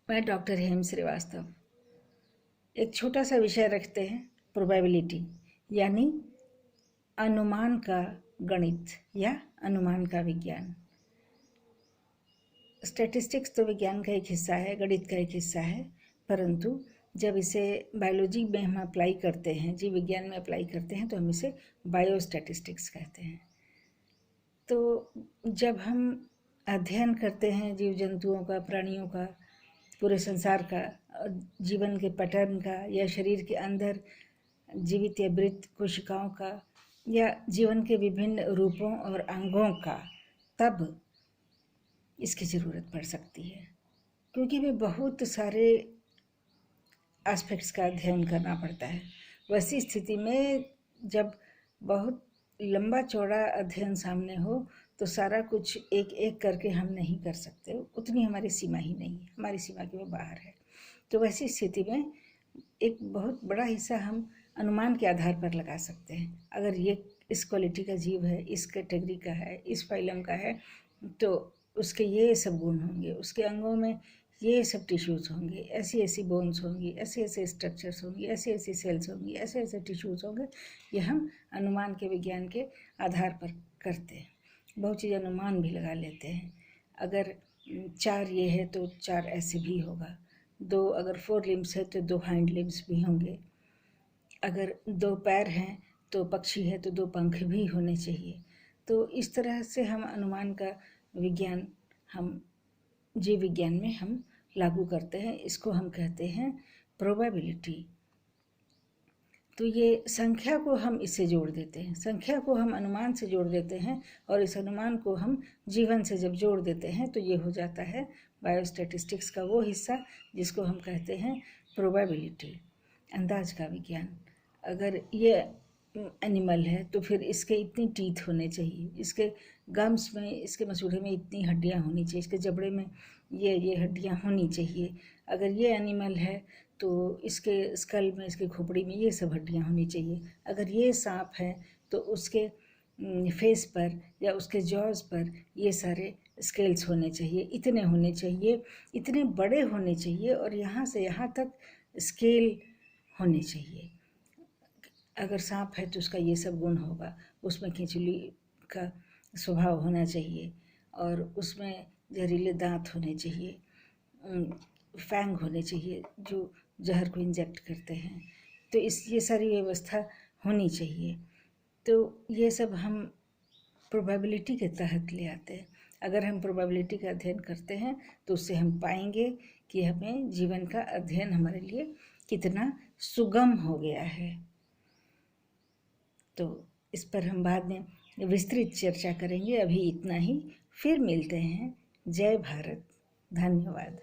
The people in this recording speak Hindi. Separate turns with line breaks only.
मैं डॉक्टर हेम श्रीवास्तव। एक छोटा सा विषय रखते हैं, प्रोबेबिलिटी यानी अनुमान का गणित या अनुमान का विज्ञान। स्टैटिस्टिक्स तो विज्ञान का एक हिस्सा है, गणित का एक हिस्सा है, परंतु जब इसे बायोलॉजी में हम अप्लाई करते हैं, जीव विज्ञान में अप्लाई करते हैं, तो हम इसे बायोस्टैटिस्टिक्स कहते हैं। तो जब हम अध्ययन करते हैं जीव जंतुओं का, प्राणियों का, पूरे संसार का, जीवन के पैटर्न का, या शरीर के अंदर जीवित या मृत कोशिकाओं का, या जीवन के विभिन्न रूपों और अंगों का, तब इसकी ज़रूरत पड़ सकती है, क्योंकि वे बहुत सारे एस्पेक्ट्स का अध्ययन करना पड़ता है। वैसी स्थिति में जब बहुत लंबा चौड़ा अध्ययन सामने हो तो सारा कुछ एक एक करके हम नहीं कर सकते, उतनी हमारी सीमा ही नहीं है, हमारी सीमा के वो बाहर है। तो वैसी स्थिति में एक बहुत बड़ा हिस्सा हम अनुमान के आधार पर लगा सकते हैं। अगर ये इस क्वालिटी का जीव है, इस कैटेगरी का है, इस फाइलम का है, तो उसके ये सब गुण होंगे, उसके अंगों में ये सब टिश्यूज़ होंगे, ऐसी ऐसी बोन्स होंगी, ऐसे ऐसे स्ट्रक्चर्स होंगी, ऐसे ऐसे सेल्स होंगी, ऐसे ऐसे टिश्यूज़ होंगे। ये हम अनुमान के विज्ञान के आधार पर करते हैं। बहुत चीज़ अनुमान भी लगा लेते हैं। अगर 4 ये है तो 4 ऐसे भी होगा, 2 अगर 4 लिम्स है तो 2 हाइंड लिम्स भी होंगे, अगर 2 पैर हैं तो पक्षी है तो 2 पंख भी होने चाहिए। तो इस तरह से हम अनुमान का विज्ञान हम जीव विज्ञान में हम लागू करते हैं। इसको हम कहते हैं प्रोबेबिलिटी। तो ये संख्या को हम इससे जोड़ देते हैं, संख्या को हम अनुमान से जोड़ देते हैं, और इस अनुमान को हम जीवन से जब जोड़ देते हैं तो ये हो जाता है बायोस्टैटिस्टिक्स का वो हिस्सा जिसको हम कहते हैं प्रोबेबिलिटी, अंदाज का विज्ञान। अगर ये एनिमल है तो फिर इसके इतनी टीथ होने चाहिए, इसके गम्स में, इसके मसूड़े में इतनी हड्डियाँ होनी चाहिए, इसके जबड़े में ये हड्डियाँ होनी चाहिए। अगर ये एनिमल है तो इसके स्कल में, इसके खोपड़ी में ये सब हड्डियाँ होनी चाहिए। अगर ये सांप है तो उसके फेस पर या उसके जॉज पर ये सारे स्केल्स होने चाहिए, इतने होने चाहिए, इतने बड़े होने चाहिए, और यहाँ से यहाँ तक स्केल होने चाहिए। अगर सांप है तो उसका ये सब गुण होगा, उसमें खिंचली का स्वभाव होना चाहिए, और उसमें जहरीले दांत होने चाहिए, फैंग होने चाहिए जो जहर को इंजेक्ट करते हैं। तो ये सारी व्यवस्था होनी चाहिए। तो ये सब हम प्रोबेबिलिटी के तहत ले आते हैं। अगर हम प्रोबेबिलिटी का अध्ययन करते हैं तो उससे हम पाएंगे कि हमें जीवन का अध्ययन हमारे लिए कितना सुगम हो गया है। तो इस पर हम बाद में विस्तृत चर्चा करेंगे। अभी इतना ही, फिर मिलते हैं। जय भारत, धन्यवाद।